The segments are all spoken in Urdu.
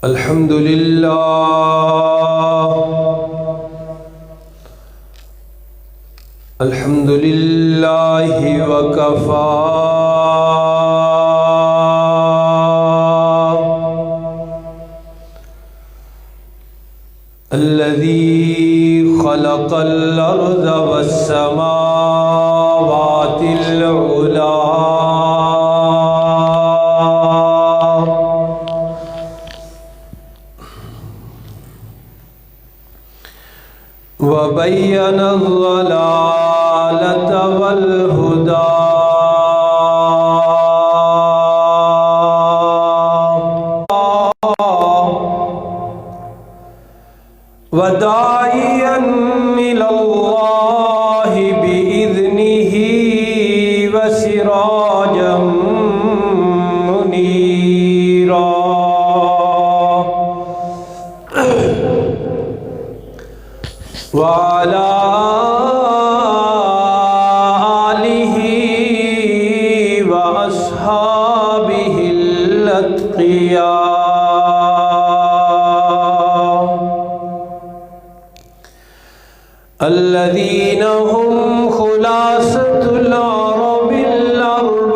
الحمد لله وكفى الذي خلق الأرض والسماوات العلى وبين الضلالة والهدى وداعيا إلى الله بإذنه وسراجا منيرا وعلى آله وأصحابه الأتقياء الذين هم خلاصة العرب الأرباب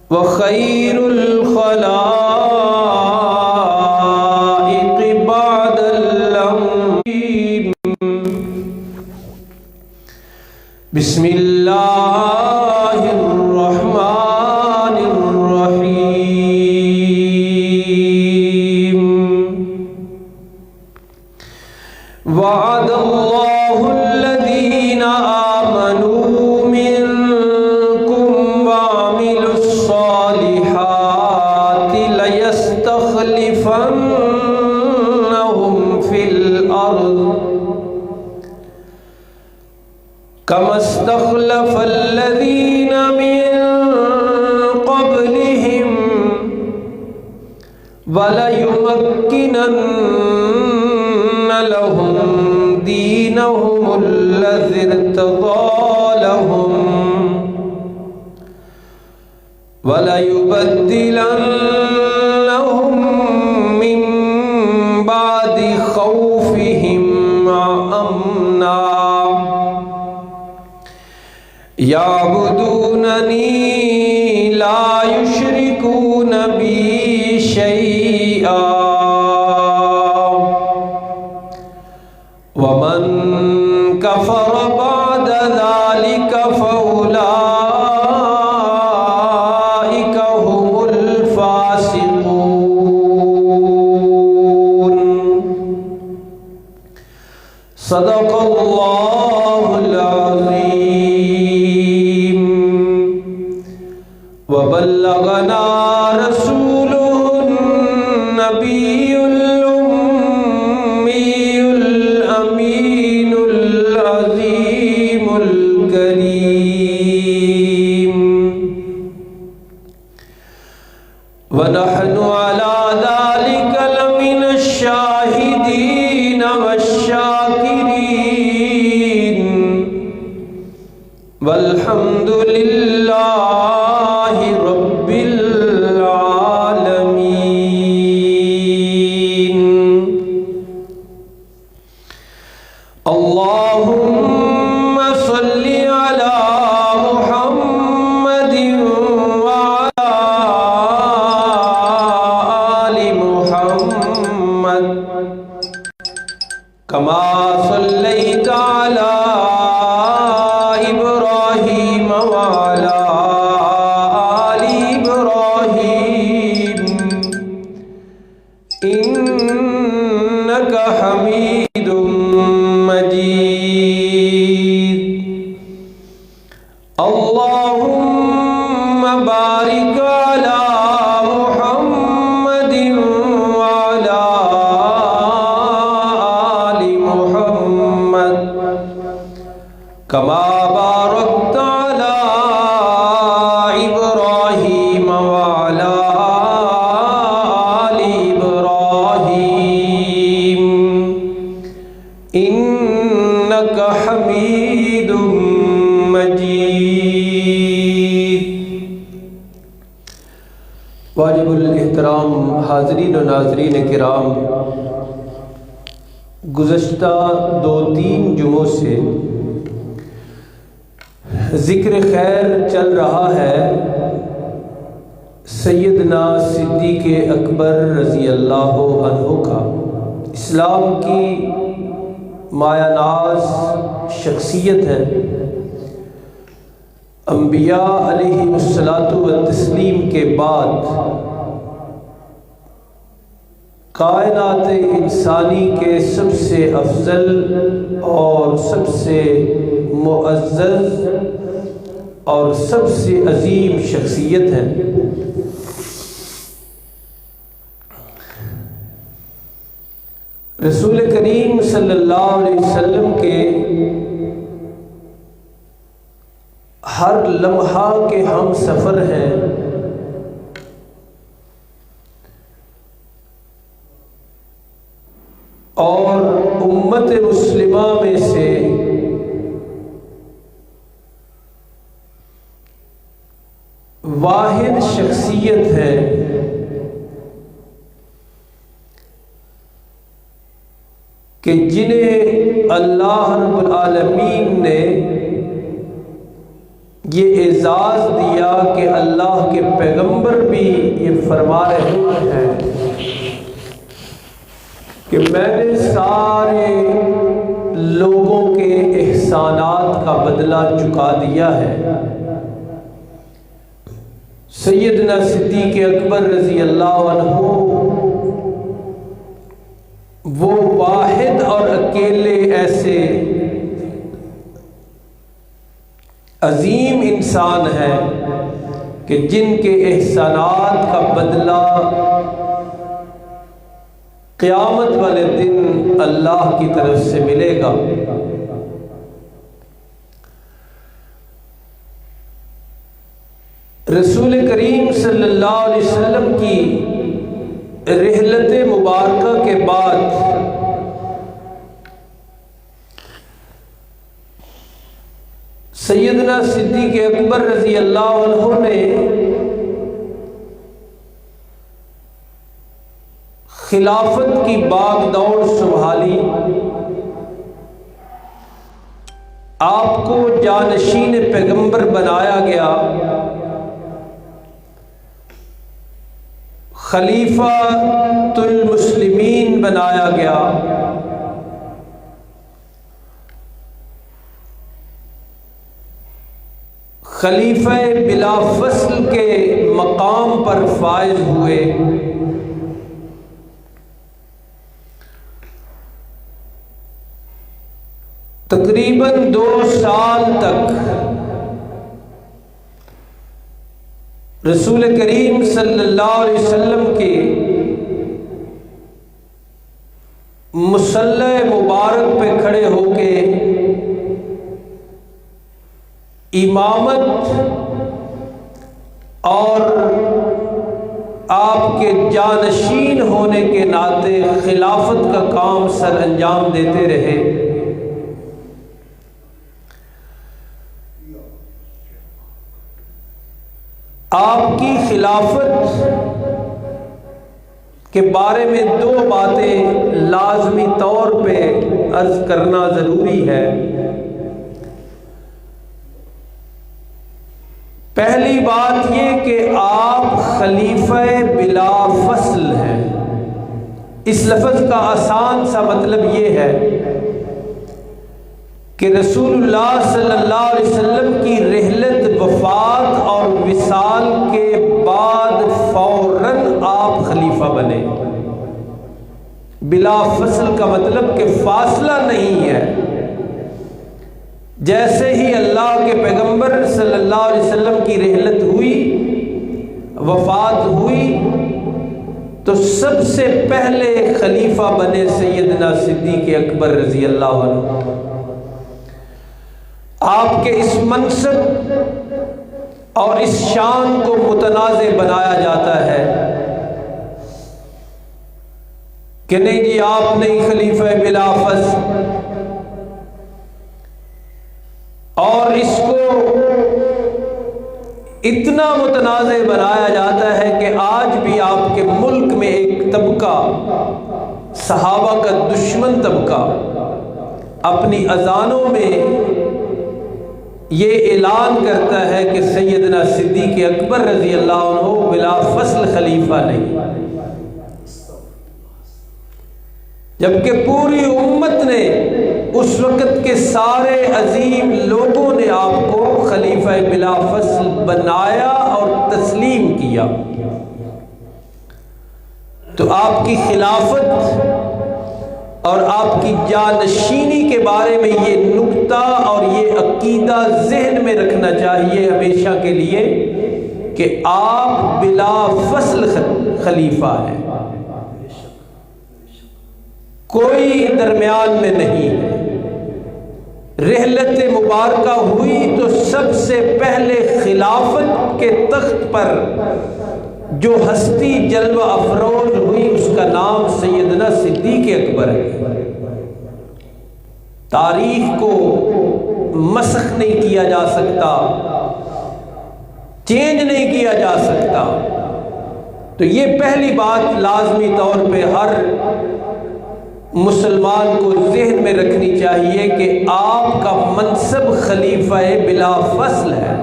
وخير الخلائق بعد الأنبياء. بسم الله الرحمن الرحيم. وعد الله الذين آمنوا منكم وعملوا الصالحات ليستخلفنهم في الأرض كما استخلف الذين من قبلهم وليمكنن لهم دينهم الذي ارتضى لهم وليبدلنهم من بعد خوفهم أمنا يعبدونني لا يشركون بي شيئا ومن كفر بعد ذلك فأولئك هم الفاسقون. صدق الله العظيم. وبلغنا رسوله النبي الأمي الأمين العظيم الكريم. ونحن على ذلك لمن الشاهدين والشاكرين والحمد لله رب العالمين. اللهم صل على محمد وعلى آل محمد كما صليت على إبراهيم وعلى آل إبراهيم إنك حميد مجيد. اللهم بارك على محمد وعلى آل محمد كما باركت على إبراهيم وعلى آل إبراهيم إنك حميد مجيد. محترم حاضرین و ناظرین کرام، گزشتہ 2-3 جمعوں سے ذکر خیر چل رہا ہے سیدنا صدیق اکبر رضی اللہ عنہ کا۔ اسلام کی مایہ ناز شخصیت ہے۔ انبیاء علیہ الصلاۃ والتسلیم کے بعد کائنات انسانی کے سب سے افضل اور سب سے معزز اور سب سے عظیم شخصیت ہے۔ رسول کریم صلی اللہ علیہ وسلم کے ہر لمحہ کے ہم سفر ہیں، اور امت مسلمہ میں سے واحد شخصیت ہے کہ جنہیں اللہ رب العالمین نے یہ اعزاز دیا کہ اللہ کے پیغمبر بھی یہ فرما رہے ہیں کہ میں نے سارے لوگوں کے احسانات کا بدلہ چکا دیا ہے۔ سیدنا صدیق اکبر رضی اللہ عنہ وہ واحد اور اکیلے ایسے عظیم انسان ہیں کہ جن کے احسانات کا بدلہ قیامت والے دن اللہ کی طرف سے ملے گا۔ رسول کریم صلی اللہ علیہ وسلم کی رحلت مبارکہ کے بعد سیدنا صدیق اکبر رضی اللہ عنہ نے خلافت کی باغ دوڑ سنبھالی۔ آپ کو جانشین پیغمبر بنایا گیا، خلیفہ المسلمین بنایا گیا۔ خلیفہ بلا فصل کے مقام پر فائز ہوئے۔ تقریباً 2 سال تک رسول کریم صلی اللہ علیہ وسلم کے مصلی مبارک پہ کھڑے ہو کے امامت اور آپ کے جانشین ہونے کے ناطے خلافت کا کام سر انجام دیتے رہے۔ آپ کی خلافت کے بارے میں 2 باتیں لازمی طور پہ عرض کرنا ضروری ہے۔ پہلی بات یہ کہ آپ خلیفہ بلا فصل ہیں۔ اس لفظ کا آسان سا مطلب یہ ہے کہ رسول اللہ صلی اللہ علیہ وسلم کی رحلت وفات اور وصال کے بعد فوراً آپ خلیفہ بنے۔ بلا فصل کا مطلب کہ فاصلہ نہیں ہے۔ جیسے ہی اللہ کے پیغمبر صلی اللہ علیہ وسلم کی رحلت ہوئی، وفات ہوئی، تو سب سے پہلے خلیفہ بنے سیدنا صدیق اکبر رضی اللہ عنہ۔ آپ کے اس منصب اور اس شان کو متنازع بنایا جاتا ہے کہ نہیں جی آپ نہیں خلیفہ بلا فصل، اور اس کو اتنا متنازع بنایا جاتا ہے کہ آج بھی آپ کے طبقہ، صحابہ کا دشمن طبقہ، اپنی اذانوں میں یہ اعلان کرتا ہے کہ سیدنا صدیق اکبر رضی اللہ عنہ بلا فصل خلیفہ نہیں، جبکہ پوری امت نے اس وقت کے سارے عظیم لوگوں نے آپ کو خلیفہ بلا فصل بنایا اور تسلیم کیا۔ تو آپ کی خلافت اور آپ کی جانشینی کے بارے میں یہ نکتہ اور یہ عقیدہ ذہن میں رکھنا چاہیے ہمیشہ کے لیے کہ آپ بلا فصل خلیفہ ہیں، کوئی درمیان میں نہیں ہے۔ رحلت مبارکہ ہوئی تو سب سے پہلے خلافت کے تخت پر جو ہستی جلوہ افروز ہوئی اس کا نام سیدنا صدیق اکبر ہے۔ تاریخ کو مسخ نہیں کیا جا سکتا، چینج نہیں کیا جا سکتا۔ تو یہ پہلی بات لازمی طور پہ ہر مسلمان کو ذہن میں رکھنی چاہیے کہ آپ کا منصب خلیفہ بلا فصل ہے۔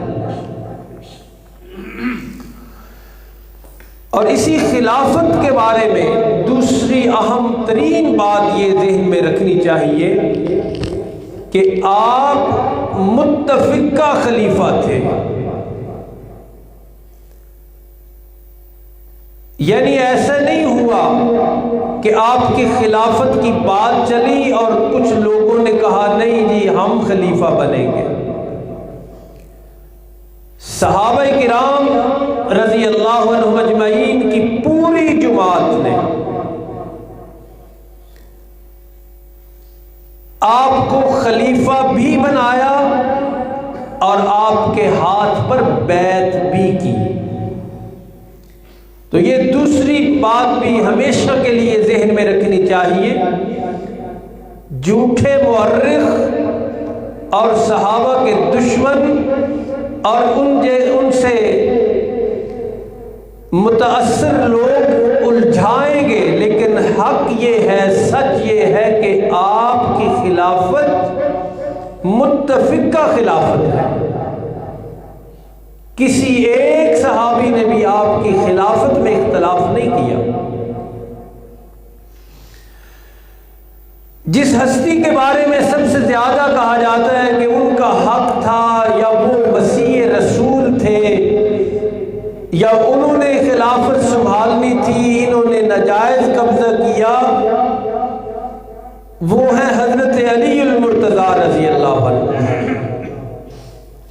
اور اسی خلافت کے بارے میں دوسری اہم ترین بات یہ ذہن میں رکھنی چاہیے کہ آپ متفقہ خلیفہ تھے، یعنی ایسا نہیں ہوا کہ آپ کی خلافت کی بات چلی اور کچھ لوگوں نے کہا نہیں جی ہم خلیفہ بنیں گے۔ صحابہ کرام رضی اللہ عنہم اجمعین کی پوری جماعت نے آپ کو خلیفہ بھی بنایا اور آپ کے ہاتھ پر بیعت بھی کی۔ تو یہ دوسری بات بھی ہمیشہ کے لیے ذہن میں رکھنی چاہیے۔ جھوٹے مورخ اور صحابہ کے دشمن اور ان سے متاثر لوگ الجھائیں گے، لیکن حق یہ ہے، سچ یہ ہے کہ آپ کی خلافت متفقہ خلافت ہے۔ کسی ایک صحابی نے بھی آپ کی خلافت میں اختلاف نہیں کیا۔ جس ہستی کے بارے میں سب سے زیادہ کہا جاتا ہے کہ ان کا حق تھا یا وہ مسیح رسول تھے یا انہوں نے خلافت سنبھالنی تھی، انہوں نے ناجائز قبضہ کیا، وہ ہے حضرت علی المرتضیٰ رضی اللہ عنہ۔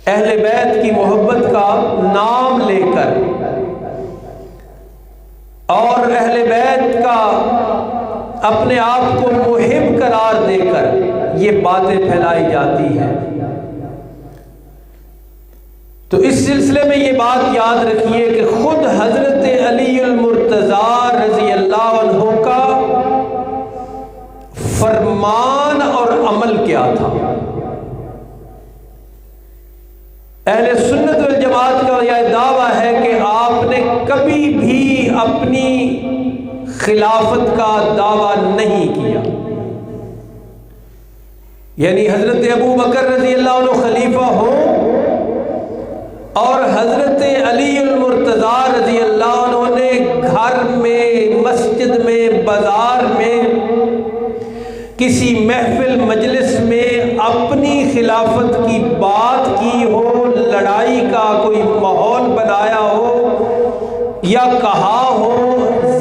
اہل بیت کی محبت کا نام لے کر اور اہل بیت کا اپنے آپ کو محب قرار دے کر یہ باتیں پھیلائی جاتی ہیں۔ تو اس سلسلے میں یہ بات یاد رکھیے کہ خود حضرت علی المرتضیٰ رضی اللہ عنہ کا فرمان اور عمل کیا تھا۔ اہل سنت والجماعت کا یہ دعویٰ ہے کہ آپ نے کبھی بھی اپنی خلافت کا دعویٰ نہیں کیا، یعنی حضرت ابو بکر رضی اللہ عنہ خلیفہ ہوں اور حضرت علی المرتضیٰ رضی اللہ عنہ نے گھر میں، مسجد میں، بازار میں، کسی محفل مجلس میں اپنی خلافت کی بات کی ہو، لڑائی کا کوئی ماحول بنایا ہو یا کہا ہو،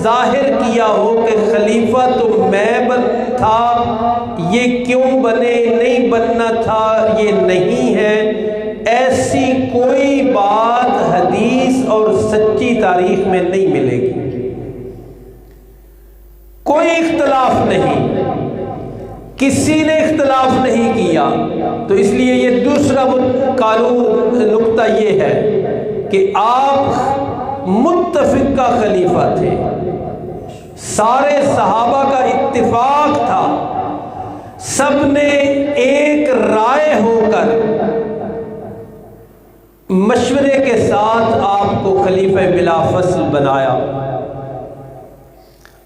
ظاہر کیا ہو کہ خلیفہ تو میں تھا، یہ کیوں بنے، نہیں بننا تھا، یہ نہیں ہے، ایسی کوئی بات حدیث اور سچی تاریخ میں نہیں ملے گی۔ کوئی اختلاف نہیں، کسی نے اختلاف نہیں کیا۔ تو اس لیے یہ دوسرا قانون نقطہ یہ ہے کہ آپ متفقہ خلیفہ تھے، سارے صحابہ کا اتفاق تھا، سب نے ایک رائے ہو کر مشورے کے ساتھ آپ کو خلیفہ بلا فصل بنایا۔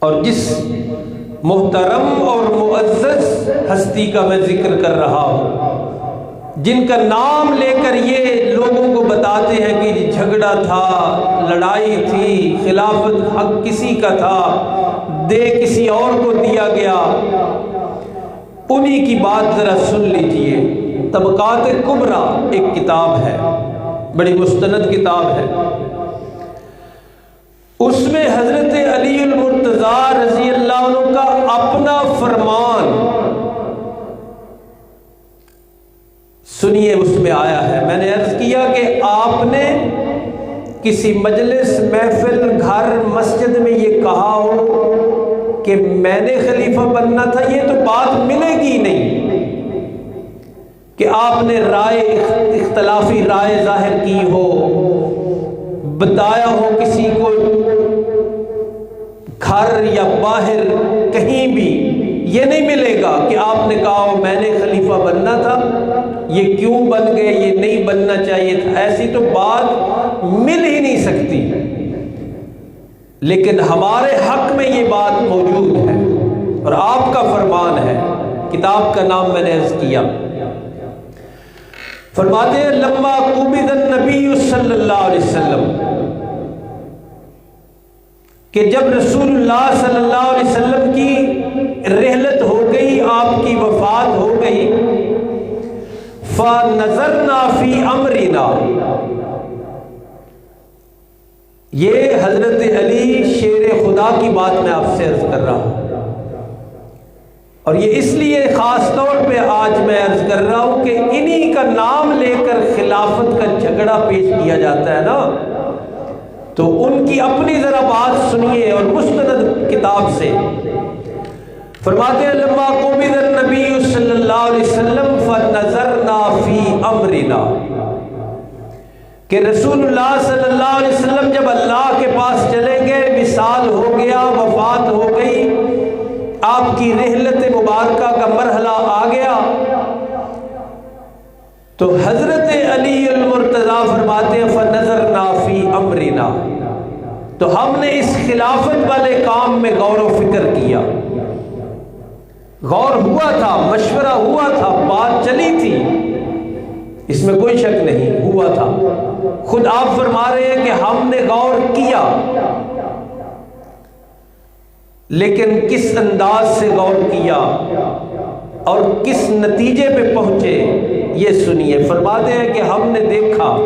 اور جس محترم اور معزز ہستی کا میں ذکر کر رہا ہوں، جن کا نام لے کر یہ لوگوں کو بتاتے ہیں کہ جھگڑا تھا، لڑائی تھی، خلافت حق کسی کا تھا، دے کسی اور کو دیا گیا، انہی کی بات ذرا سن لیجئے۔ طبقات کبریٰ ایک کتاب ہے، بڑی مستند کتاب ہے، اس میں حضرت علی المرتضیٰ رضی اللہ عنہ کا اپنا فرمان سنیے، اس میں آیا ہے۔ میں نے عرض کیا کہ آپ نے کسی مجلس، محفل، گھر، مسجد میں یہ کہا ہو کہ میں نے خلیفہ بننا تھا، یہ تو بات ملے گی نہیں کہ آپ نے رائے، اختلافی رائے ظاہر کی ہو، بتایا ہو کسی کو گھر یا باہر کہیں بھی، یہ نہیں ملے گا کہ آپ نے کہا ہو میں نے خلیفہ بننا تھا، یہ کیوں بن گئے، یہ نہیں بننا چاہیے تھا، ایسی تو بات مل ہی نہیں سکتی۔ لیکن ہمارے حق میں یہ بات موجود ہے اور آپ کا فرمان ہے۔ کتاب کا نام میں نے عرض کیا، فرماتے ہیں لما قبض النبی صلی اللہ علیہ وسلم، کہ جب رسول اللہ صلی اللہ علیہ وسلم کی رحلت ہو گئی، آپ کی وفات ہو گئی، فَنَظَرْنَا فِي أَمْرِنَا، یہ حضرت علی شیر خدا کی بات میں آپ سے عرض کر رہا ہوں، اور یہ اس لیے خاص طور پہ آج میں عرض کر رہا ہوں کہ انہی کا نام لے کر خلافت کا جھگڑا پیش کیا جاتا ہے نا، تو ان کی اپنی ذرا بات سنیے اور مستند کتاب سے۔ فرماتے ہیں لما قبض النبی صلی اللہ علیہ وسلم فنظرنا فی امرنا، کہ رسول اللہ صلی اللہ علیہ وسلم جب اللہ کے پاس چلے گئے، وصال ہو گیا، وفات ہو گئی، آپ کی رحلت مبارکہ کا مرحلہ آ گیا، تو حضرت علی المرتضیٰ فرماتے ہیں فنظرنا فی امرنا، تو ہم نے اس خلافت والے کام میں غور و فکر کیا، غور ہوا تھا، مشورہ ہوا تھا، بات چلی تھی، اس میں کوئی شک نہیں، ہوا تھا۔ خود آپ فرما رہے ہیں کہ ہم نے غور کیا، لیکن کس انداز سے غور کیا اور کس نتیجے پہ پہنچے یہ سنیے۔ فرماتے ہیں کہ ہم نے دیکھا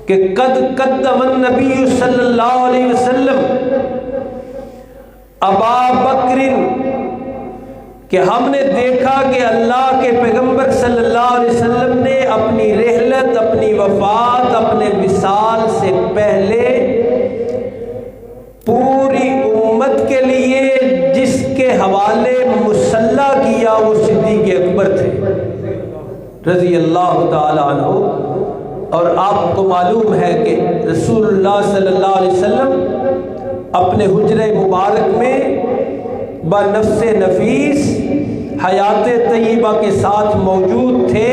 کہ قد قدم النبی صلی اللہ علیہ وسلم ابا بکر، کہ ہم نے دیکھا کہ اللہ کے پیغمبر صلی اللہ علیہ وسلم نے اپنی رحلت، اپنی وفات، اپنے وصال سے پہلے پوری امت کے لیے جس کے حوالے مسلح کیا وہ صدیق اکبر تھے رضی اللہ تعالی عنہ۔ اور آپ کو معلوم ہے کہ رسول اللہ صلی اللہ علیہ وسلم اپنے حجرہ مبارک میں بنفس نفیس حیات طیبہ کے ساتھ موجود تھے،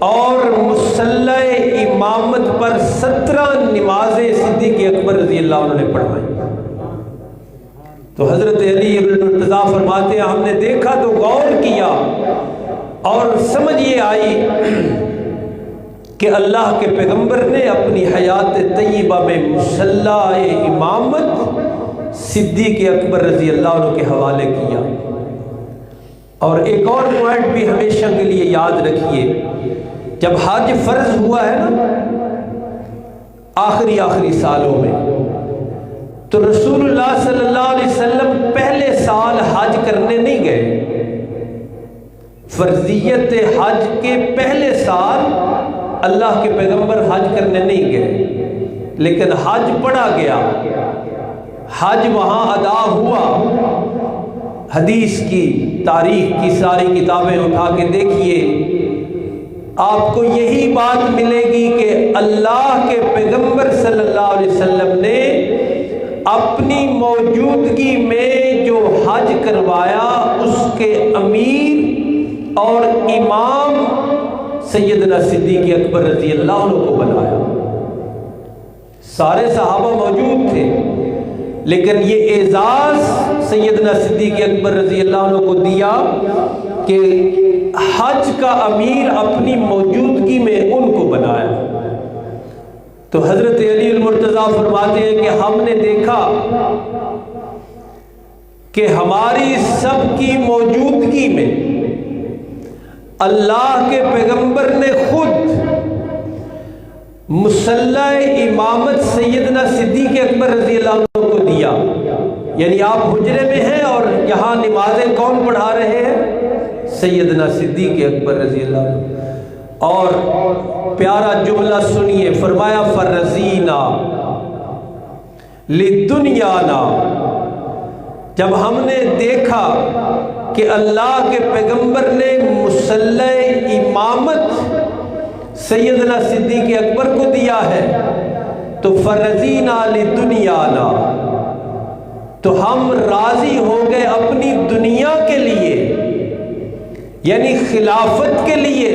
اور مصلی امامت پر 17 نمازیں صدیق اکبر رضی اللہ عنہ نے پڑھائیں۔ تو حضرت علی ابن مرتضیٰ فرماتے ہیں ہم نے دیکھا تو غور کیا اور سمجھ یہ آئی کہ اللہ کے پیغمبر نے اپنی حیات طیبہ میں مصلی امامت صدیق اکبر رضی اللہ عنہ کے حوالے کیا۔ اور ایک اور پوائنٹ بھی ہمیشہ کے لیے یاد رکھیے، جب حج فرض ہوا ہے نا آخری سالوں میں، تو رسول اللہ صلی اللہ علیہ وسلم پہلے سال حج کرنے نہیں گئے، فرضیت حج کے پہلے سال اللہ کے پیغمبر حج کرنے نہیں گئے، لیکن حج پڑھا گیا، حج وہاں ادا ہوا۔ حدیث کی، تاریخ کی ساری کتابیں اٹھا کے دیکھیے، آپ کو یہی بات ملے گی کہ اللہ کے پیغمبر صلی اللہ علیہ وسلم نے اپنی موجودگی میں جو حج کروایا اس کے امیر اور امام سیدنا صدیق اکبر رضی اللہ عنہ کو بنایا۔ سارے صحابہ موجود تھے، لیکن یہ اعزاز سیدنا صدیق اکبر رضی اللہ عنہ کو دیا کہ حج کا امیر اپنی موجودگی میں ان کو بنایا۔ تو حضرت علی المرتضیٰ فرماتے ہیں کہ ہم نے دیکھا کہ ہماری سب کی موجودگی میں اللہ کے پیغمبر نے خود مصلی امامت سیدنا صدیق اکبر رضی اللہ عنہ کو دیا۔ یعنی آپ حجرے میں ہیں اور یہاں نمازیں کون پڑھا رہے ہیں؟ سیدنا صدیق اکبر رضی اللہ عنہ۔ اور پیارا جملہ سنیے، فرمایا فرزینا لدنیانا، جب ہم نے دیکھا کہ اللہ کے پیغمبر نے مصلی امامت سیدنا صدیق اکبر کو دیا ہے تو فرزینا لدنیانا، تو ہم راضی ہو گئے اپنی دنیا کے لیے، یعنی خلافت کے لیے۔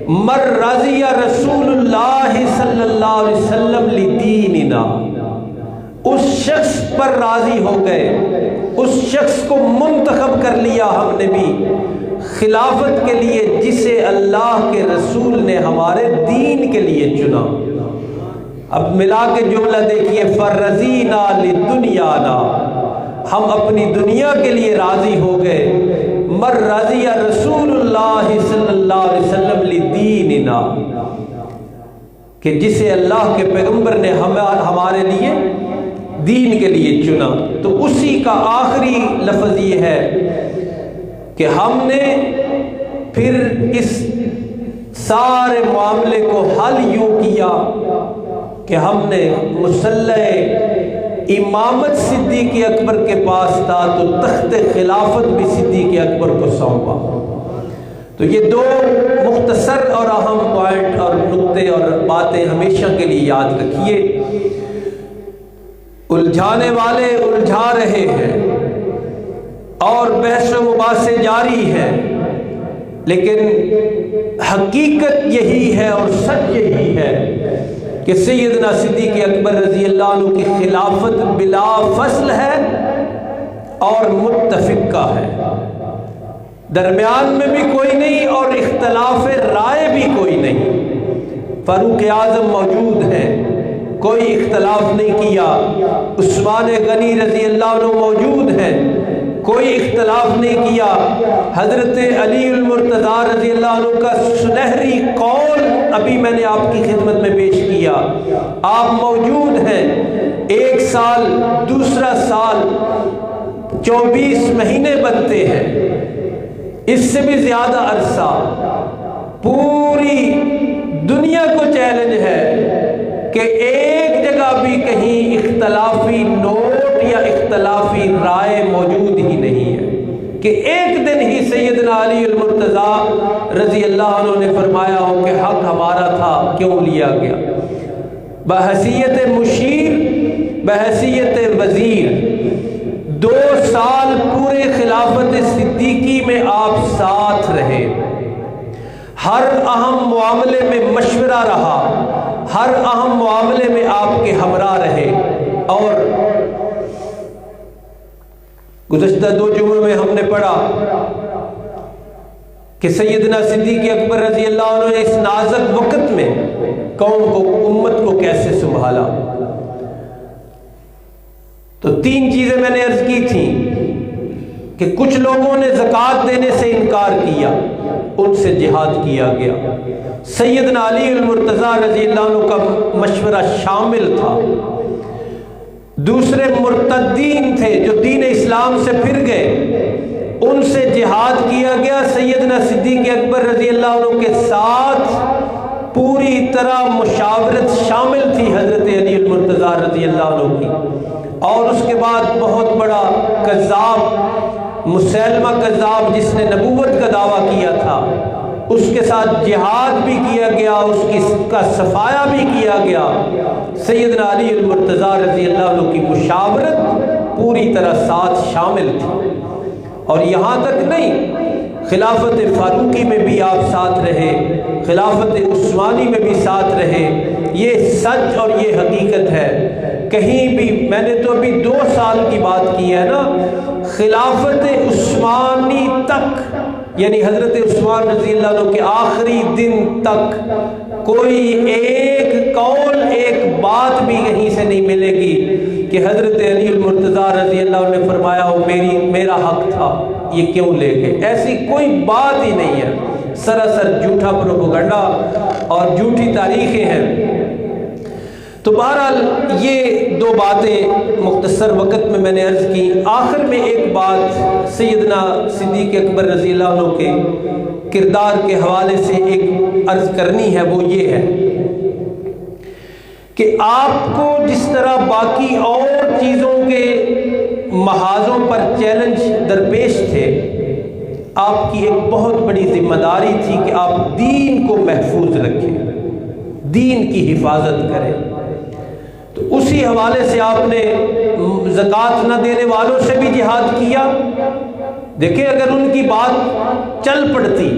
مر رضی رسول اللہ صلی اللہ علیہ وسلم لدیننا، اس شخص پر راضی ہو گئے، اس شخص کو منتخب کر لیا ہم نے بھی خلافت کے لیے جسے اللہ کے رسول نے ہمارے دین کے لیے چنا۔ اب ملا کے جملہ دیکھیے، فرزینا لدنیانا، ہم اپنی دنیا کے لیے راضی ہو گئے، مر رضی رسول اللہ صلی اللہ علیہ وسلم لدیننا، کہ جسے اللہ کے پیغمبر نے ہمارے لیے دین کے لیے چنا۔ تو اسی کا آخری لفظ یہ ہے کہ ہم نے پھر اس سارے معاملے کو حل یوں کیا کہ ہم نے مصلی امامت صدیق اکبر کے پاس تھا تو تخت خلافت بھی صدیق اکبر کو سونپا۔ تو یہ دو مختصر اور اہم پوائنٹ اور نقطے اور باتیں ہمیشہ کے لیے یاد رکھیے۔ الجھانے والے الجھا رہے ہیں اور بحث و مباحثے جاری ہے، لیکن حقیقت یہی ہے اور سچ یہی ہے کہ سیدنا صدیق اکبر رضی اللہ عنہ کی خلافت بلا فصل ہے اور متفقہ ہے، درمیان میں بھی کوئی نہیں اور اختلاف رائے بھی کوئی نہیں۔ فاروق اعظم موجود ہیں، کوئی اختلاف نہیں کیا۔ عثمان غنی رضی اللہ عنہ موجود ہیں، کوئی اختلاف نہیں کیا۔ حضرت علی المرتضیٰ رضی اللہ عنہ کا سنہری قول ابھی میں نے آپ کی خدمت میں پیش کیا، آپ موجود ہیں۔ 1 سال، دوسرا سال 24 مہینے بنتے ہیں، اس سے بھی زیادہ عرصہ پوری دنیا کو چیلنج ہے کہ ایک جگہ بھی کہیں اختلافی نوٹ یا اختلافی رائے موجود ہی نہیں ہے کہ ایک دن ہی سیدنا علی المرتضیٰ رضی اللہ عنہ نے فرمایا ہو کہ حق ہمارا تھا، کیوں لیا گیا؟ بحیثیت مشیر، بحیثیت وزیر، 2 سال پورے خلافت صدیقی میں آپ ساتھ رہے، ہر اہم معاملے میں مشورہ رہا، ہر اہم معاملے میں آپ کے ہمراہ رہے۔ اور گزشتہ 2 جمعوں میں ہم نے پڑھا کہ سیدنا صدیق اکبر رضی اللہ عنہ نے اس نازک وقت میں قوم کو، امت کو کیسے سنبھالا۔ تو 3 چیزیں میں نے عرض کی تھیں کہ کچھ لوگوں نے زکوٰۃ دینے سے انکار کیا، ان سے جہاد کیا گیا۔ سیدنا علی المرتضیٰ رضی اللہ عنہ کا مشورہ شامل تھا۔ دوسرے مرتدین تھے جو دین اسلام سے پھر گئے، ان سے جہاد کیا گیا۔ سیدنا صدیق اکبر رضی اللہ عنہ کے ساتھ پوری طرح مشاورت شامل تھی حضرت علی المرتضیٰ رضی اللہ عنہ کی۔ اور اس کے بعد بہت بڑا کذاب مسیلمہ کذاب جس نے نبوت کا دعویٰ کیا تھا، اس کے ساتھ جہاد بھی کیا گیا، اس کا صفایا بھی کیا گیا۔ سیدنا علی المرتضیٰ رضی اللہ عنہ کی مشاورت پوری طرح ساتھ شامل تھی۔ اور یہاں تک نہیں، خلافت فاروقی میں بھی آپ ساتھ رہے، خلافت عثمانی میں بھی ساتھ رہے۔ یہ سچ اور یہ حقیقت ہے کہیں بھی، میں نے تو ابھی 2 سال کی بات کی ہے نا، خلافت عثمانی تک، یعنی حضرت عثمان رضی اللہ عنہ کے آخری دن تک کوئی ایک قول، ایک بات بھی کہیں سے نہیں ملے گی کہ حضرت علی المرتضیٰ رضی اللہ عنہ نے فرمایا ہو میرا حق تھا، یہ کیوں لے گئے، ایسی کوئی بات ہی نہیں ہے، سراسر جھوٹا پروپیگنڈا اور جھوٹی تاریخیں ہیں۔ تو بہرحال یہ 2 باتیں مختصر وقت میں نے عرض کی۔ آخر میں ایک بات سیدنا صدیق اکبر رضی اللہ عنہ کے کردار کے حوالے سے ایک عرض کرنی ہے، وہ یہ ہے کہ آپ کو جس طرح باقی اور چیزوں کے محاذوں پر چیلنج درپیش تھے، آپ کی ایک بہت بڑی ذمہ داری تھی کہ آپ دین کو محفوظ رکھیں، دین کی حفاظت کریں۔ تو اسی حوالے سے آپ نے زکوٰۃ نہ دینے والوں سے بھی جہاد کیا۔ دیکھیں اگر ان کی بات چل پڑتی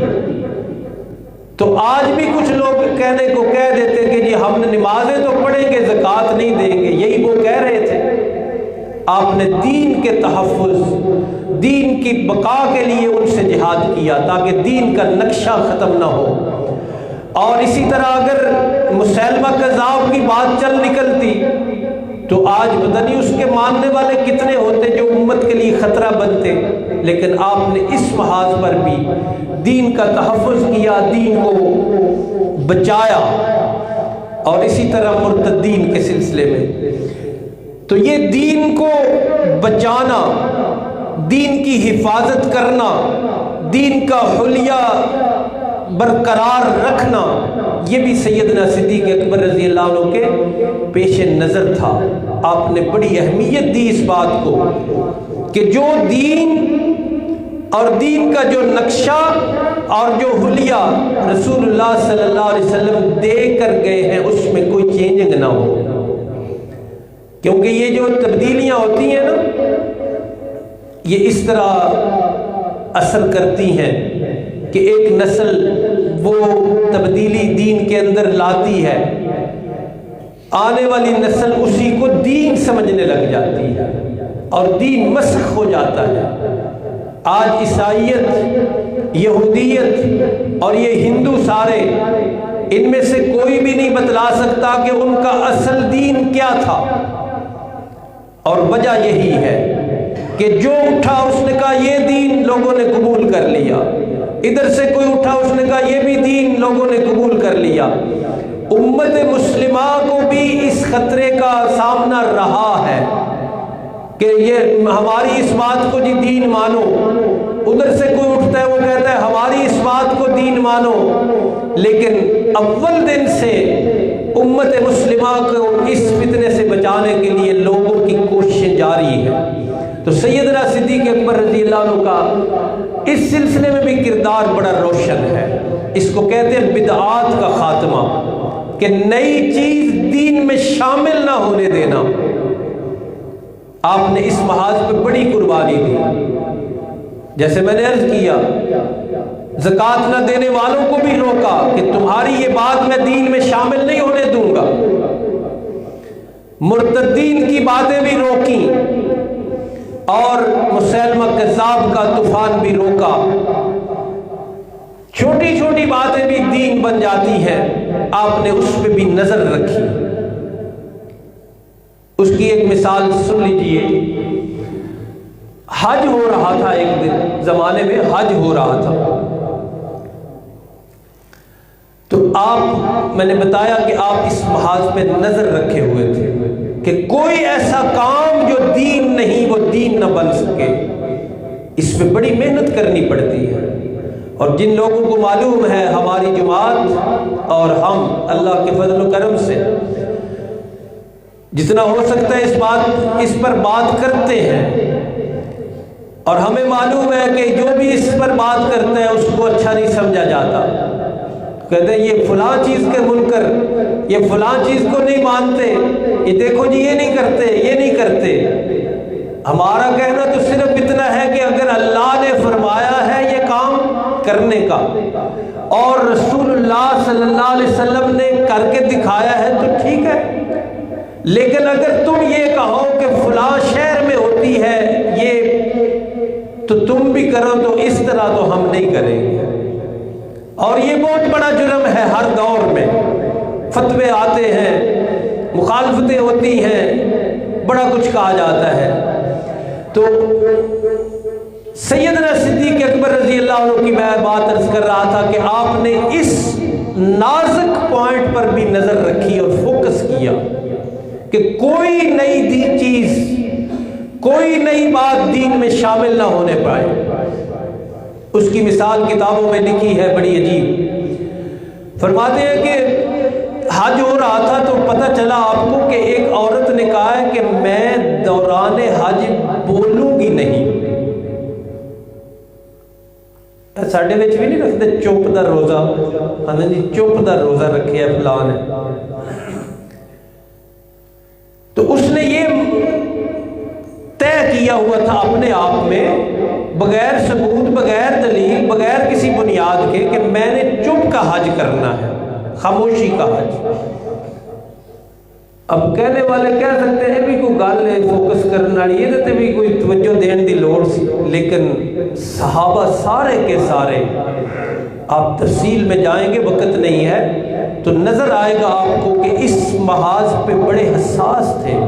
تو آج بھی کچھ لوگ کہنے کو کہہ دیتے کہ جی ہم نمازیں تو پڑھیں گے، زکوٰۃ نہیں دیں گے، یہی وہ کہہ رہے تھے۔ آپ نے دین کے تحفظ، دین کی بقا کے لیے ان سے جہاد کیا تاکہ دین کا نقشہ ختم نہ ہو۔ اور اسی طرح اگر مسیلمہ کذاب کی بات چل نکلتی تو آج پتہ نہیں اس کے ماننے والے کتنے ہوتے جو امت کے لیے خطرہ بنتے، لیکن آپ نے اس محاذ پر بھی دین کا تحفظ کیا، دین کو بچایا۔ اور اسی طرح مرتدین کے سلسلے میں تو یہ دین کو بچانا، دین کی حفاظت کرنا، دین کا حلیہ برقرار رکھنا، یہ بھی سیدنا صدیق اکبر رضی اللہ عنہ کے پیش نظر تھا۔ آپ نے بڑی اہمیت دی اس بات کو کہ جو دین اور دین کا جو نقشہ اور جو حلیہ رسول اللہ صلی اللہ علیہ وسلم دے کر گئے ہیں اس میں کوئی چینجنگ نہ ہو، کیونکہ یہ جو تبدیلیاں ہوتی ہیں نا، یہ اس طرح اثر کرتی ہیں کہ ایک نسل وہ تبدیلی دین کے اندر لاتی ہے، آنے والی نسل اسی کو دین سمجھنے لگ جاتی ہے اور دین مسخ ہو جاتا ہے۔ آج عیسائیت، یہودیت اور یہ ہندو سارے، ان میں سے کوئی بھی نہیں بتلا سکتا کہ ان کا اصل دین کیا تھا، اور وجہ یہی ہے کہ جو اٹھا اس نے کہا یہ دین، لوگوں نے قبول کر لیا، ادھر سے کوئی اٹھا اس نے کہا یہ بھی دین، لوگوں نے قبول کر لیا۔ امت مسلمہ کو بھی اس خطرے کا سامنا رہا ہے کہ یہ ہماری اس بات کو جی دین مانو، ادھر سے کوئی اٹھتا ہے وہ کہتا ہے ہماری اس بات کو دین مانو، لیکن اول دن سے امت مسلمہ کو اس فتنے سے بچانے کے لیے لوگوں کی کوششیں جاری ہیں۔ تو سیدنا صدیق اکبر رضی اللہ عنہ کا اس سلسلے میں بھی کردار بڑا روشن ہے۔ اس کو کہتے ہیں بدعات کا خاتمہ، کہ نئی چیز دین میں شامل نہ ہونے دینا۔ آپ نے اس محاذ پہ بڑی قربانی دی، جیسے میں نے عرض کیا، زکوٰۃ نہ دینے والوں کو بھی روکا کہ تمہاری یہ بات میں دین میں شامل نہیں ہونے دوں گا، مرتدین کی باتیں بھی روکیں اور مسیلمہ کذاب کا طوفان بھی روکا۔ چھوٹی چھوٹی باتیں بھی دین بن جاتی ہیں، آپ نے اس پہ بھی نظر رکھی۔ اس کی ایک مثال سن لیجئے، حج ہو رہا تھا، ایک دن زمانے میں حج ہو رہا تھا، تو میں نے بتایا کہ آپ اس محاذ پہ نظر رکھے ہوئے تھے کہ کوئی ایسا کام جو دین نہیں وہ دین نہ بن سکے، اس میں بڑی محنت کرنی پڑتی ہے۔ اور جن لوگوں کو معلوم ہے ہماری جماعت اور ہم اللہ کے فضل و کرم سے جتنا ہو سکتا ہے اس پر بات کرتے ہیں، اور ہمیں معلوم ہے کہ جو بھی اس پر بات کرتا ہے اس کو اچھا نہیں سمجھا جاتا، کہتے ہیں یہ فلاں چیز کے منکر، یہ فلاں چیز کو نہیں مانتے، یہ دیکھو جی یہ نہیں کرتے، یہ نہیں کرتے۔ ہمارا کہنا تو صرف اتنا ہے کہ اگر اللہ نے فرمایا ہے یہ کام کرنے کا اور رسول اللہ صلی اللہ علیہ وسلم نے کر کے دکھایا ہے تو ٹھیک ہے، لیکن اگر تم یہ کہو کہ فلاں شہر میں ہوتی ہے یہ تو تم بھی کرو تو اس طرح تو ہم نہیں کریں گے. اور یہ بہت بڑا جرم ہے. ہر دور میں فتوے آتے ہیں، مخالفتیں ہوتی ہیں، بڑا کچھ کہا جاتا ہے. تو سیدنا صدیق اکبر رضی اللہ عنہ کی میں بات عرض کر رہا تھا کہ آپ نے اس نازک پوائنٹ پر بھی نظر رکھی اور فوکس کیا کہ کوئی نئی چیز، کوئی نئی بات دین میں شامل نہ ہونے پائے. اس کی مثال کتابوں میں لکھی ہے بڑی عجیب. فرماتے ہیں کہ حج ہو رہا تھا تو پتہ چلا آپ کو کہ ایک عورت نے کہا ہے کہ میں دوران حج بولوں گی نہیں. ساڈے وچ بھی نہیں رکھتے چپ دا روزہ، ہاں جی چپ دا روزہ رکھے فلاں نے. تو اس نے یہ طے کیا ہوا تھا اپنے آپ میں، بغیر ثبوت، بغیر دلیل، بغیر کسی بنیاد کے، کہ میں نے چپ کا حج کرنا ہے، خاموشی کا حج. اب کہنے والے کہہ سکتے ہیں بھی کوئی گل ہے فوکس کرنے والی، یہ تے بھی کوئی توجہ دین دی لوڑ سی. لیکن صحابہ سارے کے سارے، آپ تفصیل میں جائیں گے وقت نہیں ہے تو نظر آئے گا آپ کو کہ اس محاذ پہ بڑے حساس تھے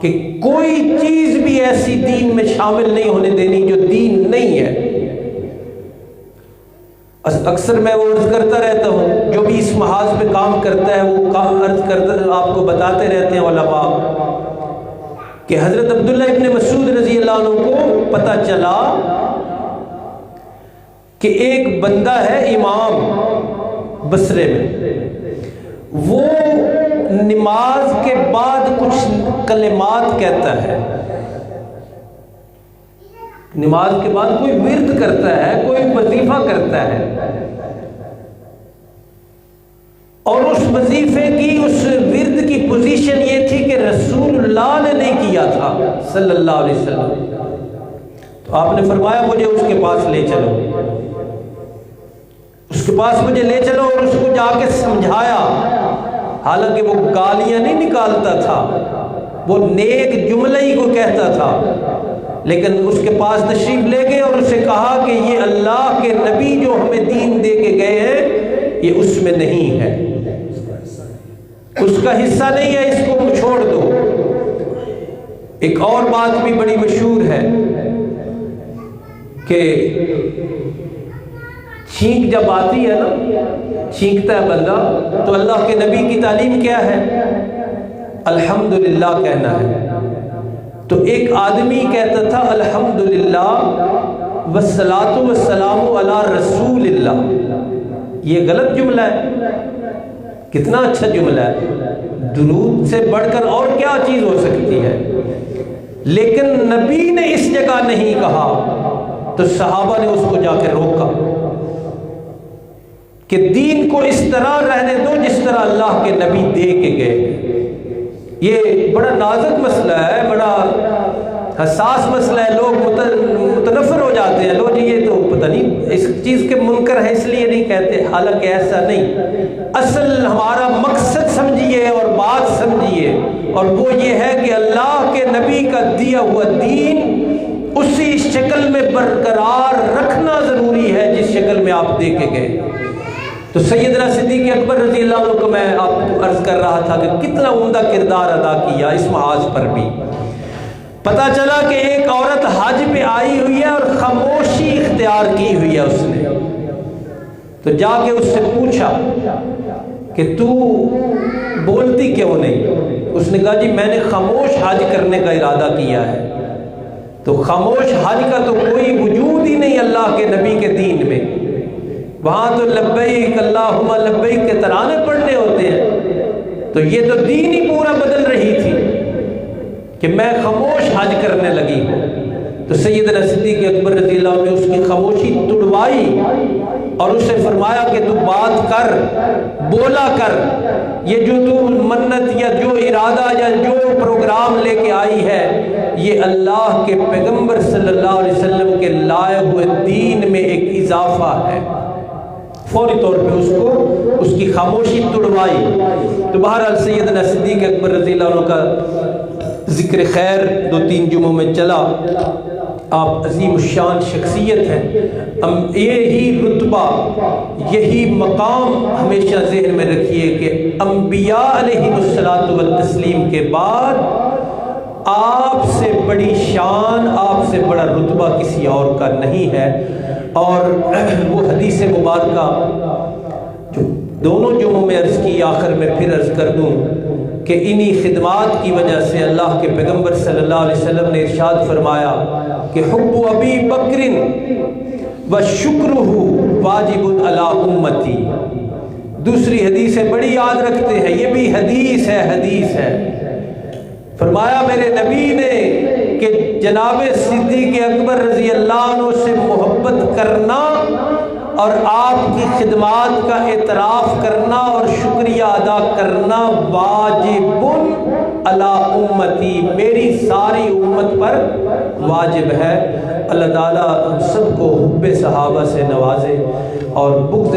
کہ کوئی چیز بھی ایسی دین میں شامل نہیں ہونے دینی جو دین نہیں ہے. اکثر میں وہ عرض کرتا رہتا ہوں، جو بھی اس محاذ پہ کام کرتا ہے وہ کام عرض کرتا آپ کو بتاتے رہتے ہیں علماء کہ حضرت عبداللہ ابن مسعود رضی اللہ عنہ کو پتہ چلا کہ ایک بندہ ہے امام بصرے میں، وہ نماز کے بعد کچھ کلمات کہتا ہے. نماز کے بعد کوئی ورد کرتا ہے، کوئی وظیفہ کرتا ہے، اور اس وظیفے کی، اس ورد کی پوزیشن یہ تھی کہ رسول اللہ نے نہیں کیا تھا صلی اللہ علیہ وسلم. تو آپ نے فرمایا مجھے اس کے پاس لے چلو، اس کے پاس مجھے لے چلو، اور اس کو جا کے سمجھایا. حالانکہ وہ گالیاں نہیں نکالتا تھا، وہ نیک جملہ ہی کو کہتا تھا، لیکن اس کے پاس تشریف لے گئے اور اسے کہا کہ یہ اللہ کے نبی جو ہمیں دین دے کے گئے ہیں یہ اس میں نہیں ہے، اس کا حصہ نہیں ہے، اس کو چھوڑ دو. ایک اور بات بھی بڑی مشہور ہے کہ چھینک جب آتی ہے نا، چھینکتا ہے بندہ، تو اللہ کے نبی کی تعلیم کیا ہے؟ الحمدللہ کہنا ہے. تو ایک آدمی کہتا تھا الحمدللہ والصلاۃ والسلام علی رسول اللہ. یہ غلط جملہ ہے. کتنا اچھا جملہ ہے، درود سے بڑھ کر اور کیا چیز ہو سکتی ہے. لیکن نبی نے اس جگہ نہیں کہا تو صحابہ نے اس کو جا کے روکا کہ دین کو اس طرح رہنے دو جس طرح اللہ کے نبی دے کے گئے. یہ بڑا نازک مسئلہ ہے، بڑا حساس مسئلہ ہے. لوگ متنفر ہو جاتے ہیں، لوگ یہ تو پتہ نہیں اس چیز کے منکر ہے اس لیے نہیں کہتے، حالانکہ ایسا نہیں. اصل ہمارا مقصد سمجھیے اور بات سمجھیے، اور وہ یہ ہے کہ اللہ کے نبی کا دیا ہوا دین اسی شکل میں برقرار رکھنا ضروری ہے جس شکل میں آپ دے کے گئے. تو سیدنا صدیق اکبر رضی اللہ عنہ کو میں آپ کو عرض کر رہا تھا کہ کتنا عمدہ کردار ادا کیا اس محاذ پر بھی. پتہ چلا کہ ایک عورت حج پہ آئی ہوئی ہے اور خاموشی اختیار کی ہوئی ہے اس نے. تو جا کے اس سے پوچھا کہ تو بولتی کیوں نہیں؟ اس نے کہا جی میں نے خاموش حج کرنے کا ارادہ کیا ہے. تو خاموش حج کا تو کوئی وجود ہی نہیں اللہ کے نبی کے دین میں. وہاں تو لبیک اللہم لبیک کے ترانے پڑھنے ہوتے ہیں. تو یہ تو دین ہی پورا بدل رہی تھی کہ میں خاموش حج کرنے لگی ہوں. تو سیدنا صدیق اکبر رضی اللہ عنہ نے اس کی خاموشی توڑوائی اور اسے فرمایا کہ تو بات کر، بولا کر. یہ جو تو منت یا جو ارادہ یا جو پروگرام لے کے آئی ہے یہ اللہ کے پیغمبر صلی اللہ علیہ وسلم کے لائے ہوئے دین میں ایک اضافہ ہے. فوری طور پہ اس کی خاموشی توڑوائی. تو تو بہرحال سیدنا صدیق اکبر رضی اللہ عنہ کا ذکر خیر 2-3 جمعوں میں چلا. آپ عظیم الشان شخصیت ہیں. یہی رتبہ یہی مقام ہمیشہ ذہن میں رکھیے کہ انبیاء علیہ الصلوۃ والتسلیم کے بعد آپ سے بڑی شان، آپ سے بڑا رتبہ کسی اور کا نہیں ہے. اور وہ حدیث مبارکہ جو دونوں جمعوں میں عرض کی، آخر میں پھر عرض کر دوں کہ انہی خدمات کی وجہ سے اللہ کے پیغمبر صلی اللہ علیہ وسلم نے ارشاد فرمایا کہ حب ابی بکر و شکرہ واجب علی امتی. دوسری حدیث بڑی یاد رکھتے ہیں، یہ بھی حدیث ہے. فرمایا میرے نبی نے کہ جناب صدیق اکبر رضی اللہ عنہ سے محبت کرنا اور آپ کی خدمات کا اعتراف کرنا اور شکریہ ادا کرنا واجب علی امتی، میری ساری امت پر واجب ہے. اللہ تعالیٰ ہم سب کو حب صحابہ سے نوازے اور بغض